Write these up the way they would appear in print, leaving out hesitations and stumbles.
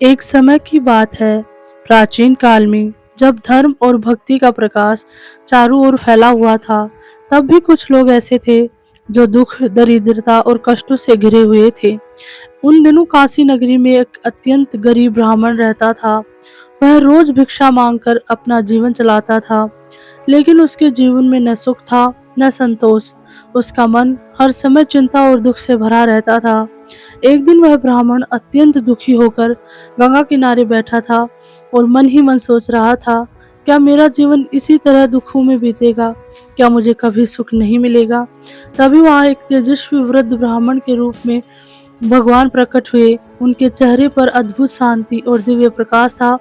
एक समय की बात है, प्राचीन काल में, जब धर्म और भक्ति का प्रकाश चारों ओर फैला हुआ था। तब भी कुछ लोग ऐसे थे जो दुख, दरिद्रता और कष्टों से घिरे हुए थे। उन दिनों काशी नगरी में एक अत्यंत गरीब ब्राह्मण रहता था। वह रोज भिक्षा मांगकर अपना जीवन चलाता था, लेकिन उसके जीवन में न सुख था, न संतोष। उसका मन हर समय चिंता और दुख से भरा रहता था। एक दिन वह ब्राह्मण अत्यंत दुखी होकर गंगा किनारे बैठा था और मन ही मन सोच रहा था, क्या मेरा जीवन इसी तरह दुखों में बीतेगा? क्या मुझे कभी सुख नहीं मिलेगा? तभी वहां एक तेजस्वी वृद्ध ब्राह्मण के रूप में भगवान प्रकट हुए। उनके चेहरे पर अद्भुत शांति और दिव्य प्रकाश था।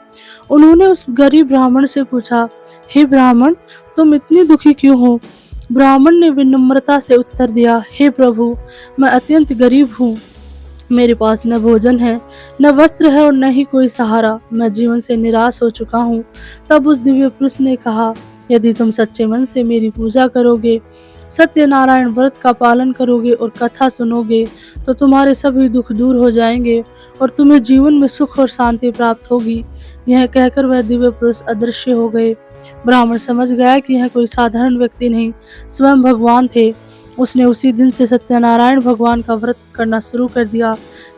उन्होंने उस गरीब ब्राह्मण से पूछा, हे ब्राह्मण, तुम इतनी दुखी क्यों हो? ब्राह्मण ने विनम्रता से उत्तर दिया, हे प्रभु, मैं अत्यंत गरीब हूँ। मेरे पास न भोजन है, न वस्त्र है और न ही कोई सहारा। मैं जीवन से निराश हो चुका हूँ। तब उस दिव्य पुरुष ने कहा, यदि तुम सच्चे मन से मेरी पूजा करोगे, सत्यनारायण व्रत का पालन करोगे और कथा सुनोगे, तो तुम्हारे सभी दुख दूर हो जाएंगे और तुम्हें जीवन में सुख और शांति प्राप्त होगी। यह कहकर वह दिव्य पुरुष अदृश्य हो गए। ब्राह्मण समझ गया कि यह कोई साधारण व्यक्ति नहीं, स्वयं भगवान थे। उसने उसी दिन से सत्यनारायण भगवान का व्रत करना शुरू कर दिया।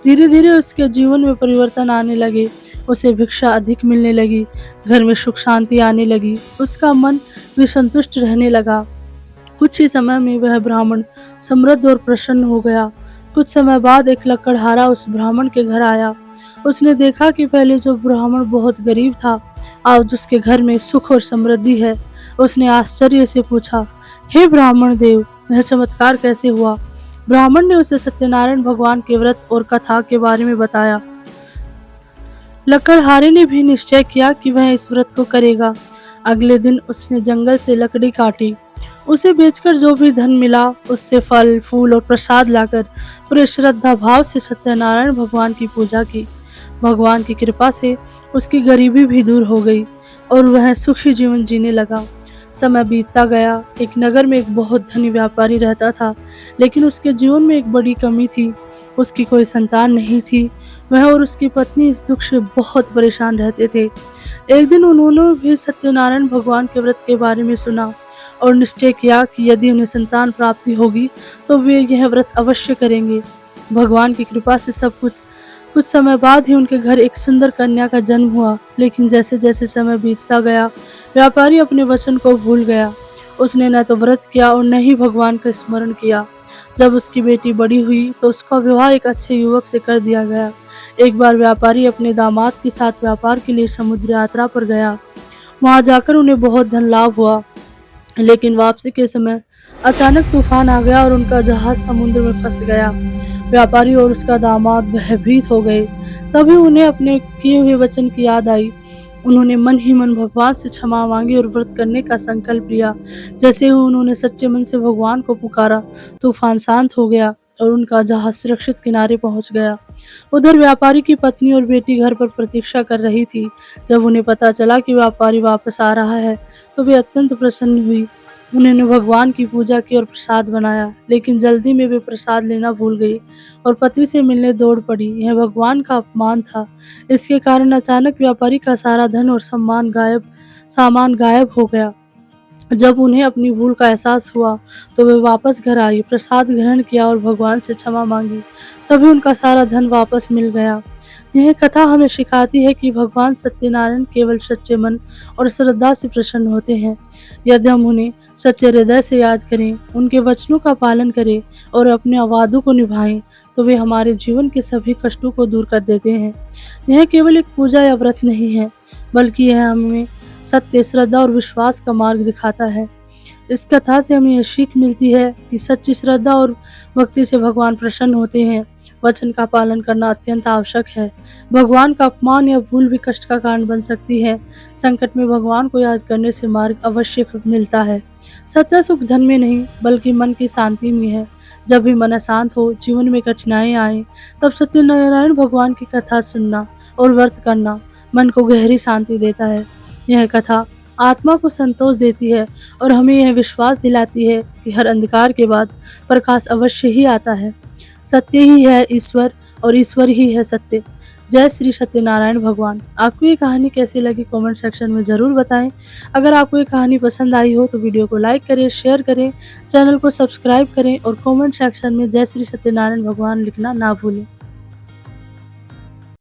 धीरे धीरे उसके जीवन में परिवर्तन आने लगे। उसे भिक्षा अधिक मिलने लगी, घर में सुख शांति आने लगी, उसका मन भी संतुष्ट रहने लगा। कुछ ही समय में वह ब्राह्मण समृद्ध और प्रसन्न हो गया। कुछ समय बाद एक लकड़हारा उस ब्राह्मण के घर आया। उसने देखा कि पहले जो ब्राह्मण बहुत गरीब था, आज उसके घर में सुख और समृद्धि है। उसने आश्चर्य से पूछा, हे ब्राह्मण देव, यह चमत्कार कैसे हुआ? ब्राह्मण ने उसे सत्यनारायण भगवान के व्रत और कथा के बारे में बताया। लकड़हारे ने भी निश्चय किया कि वह इस व्रत को करेगा। अगले दिन उसने जंगल से लकड़ी काटी। उसे बेचकर जो भी धन मिला, उससे फल, फूल और प्रसाद लाकर पूरे श्रद्धा भाव से सत्यनारायण भगवान की पूजा की। भगवान की कृपा से उसकी गरीबी भी दूर हो गई और वह सुखी जीवन जीने लगा। समय बीतता गया। एक नगर में एक बहुत धनी व्यापारी रहता था, लेकिन उसके जीवन में एक बड़ी कमी थी। उसकी कोई संतान नहीं थी। वह और उसकी पत्नी इस दुख से बहुत परेशान रहते थे। एक दिन उन्होंने भी सत्यनारायण भगवान के व्रत के बारे में सुना और निश्चय किया कि यदि उन्हें संतान प्राप्ति होगी तो वे यह व्रत अवश्य करेंगे। भगवान की कृपा से सब कुछ समय बाद ही उनके घर एक सुंदर कन्या का जन्म हुआ। लेकिन जैसे जैसे समय बीतता गया, व्यापारी अपने वचन को भूल गया। उसने न तो व्रत किया और न ही भगवान का स्मरण किया। जब उसकी बेटी बड़ी हुई तो उसका विवाह एक अच्छे युवक से कर दिया गया। एक बार व्यापारी अपने दामाद के साथ व्यापार के लिए समुद्र यात्रा पर गया। वहां जाकर उन्हें बहुत धन लाभ हुआ, लेकिन वापसी के समय अचानक तूफान आ गया और उनका जहाज समुद्र में फंस गया। व्यापारी और उसका दामाद भयभीत हो गए। तभी उन्हें अपने किए हुए वचन की याद आई। उन्होंने मन ही मन भगवान से क्षमा मांगी और व्रत करने का संकल्प लिया। जैसे ही उन्होंने सच्चे मन से भगवान को पुकारा, तूफान शांत हो गया और उनका जहाज सुरक्षित किनारे पहुंच गया। उधर व्यापारी की पत्नी और बेटी घर पर प्रतीक्षा कर रही थी। जब उन्हें पता चला कि व्यापारी वापस आ रहा है, तो वे अत्यंत प्रसन्न हुई। उन्होंने भगवान की पूजा की और प्रसाद बनाया, लेकिन जल्दी में वे प्रसाद लेना भूल गई और पति से मिलने दौड़ पड़ी। यह भगवान का अपमान था। इसके कारण अचानक व्यापारी का सारा धन और सामान गायब हो गया। जब उन्हें अपनी भूल का एहसास हुआ तो वे वापस घर आई, प्रसाद ग्रहण किया और भगवान से क्षमा मांगी। तभी उनका सारा धन वापस मिल गया। यह कथा हमें सिखाती है कि भगवान सत्यनारायण केवल सच्चे मन और श्रद्धा से प्रसन्न होते हैं। यदि हम उन्हें सच्चे हृदय से याद करें, उनके वचनों का पालन करें और अपने वादों को निभाएं, तो वे हमारे जीवन के सभी कष्टों को दूर कर देते हैं। यह केवल एक पूजा या व्रत नहीं है, बल्कि यह हमें सत्य, श्रद्धा और विश्वास का मार्ग दिखाता है। इस कथा से हमें यह सीख मिलती है कि सच्ची श्रद्धा और भक्ति से भगवान प्रसन्न होते हैं। वचन का पालन करना अत्यंत आवश्यक है। भगवान का अपमान या भूल भी कष्ट का कारण बन सकती है। संकट में भगवान को याद करने से मार्ग अवश्य मिलता है। सच्चा सुख धन में नहीं, बल्कि मन की शांति में है। जब भी मन अशांत हो, जीवन में कठिनाई आए, तब सत्यनारायण भगवान की कथा सुनना और व्रत करना मन को गहरी शांति देता है। यह कथा आत्मा को संतोष देती है और हमें यह विश्वास दिलाती है कि हर अंधकार के बाद प्रकाश अवश्य ही आता है। सत्य ही है ईश्वर और ईश्वर ही है सत्य। जय श्री सत्यनारायण भगवान। आपको ये कहानी कैसी लगी कमेंट सेक्शन में ज़रूर बताएं। अगर आपको ये कहानी पसंद आई हो तो वीडियो को लाइक करें, शेयर करें, चैनल को सब्सक्राइब करें और कमेंट सेक्शन में जय श्री सत्यनारायण भगवान लिखना ना भूलें।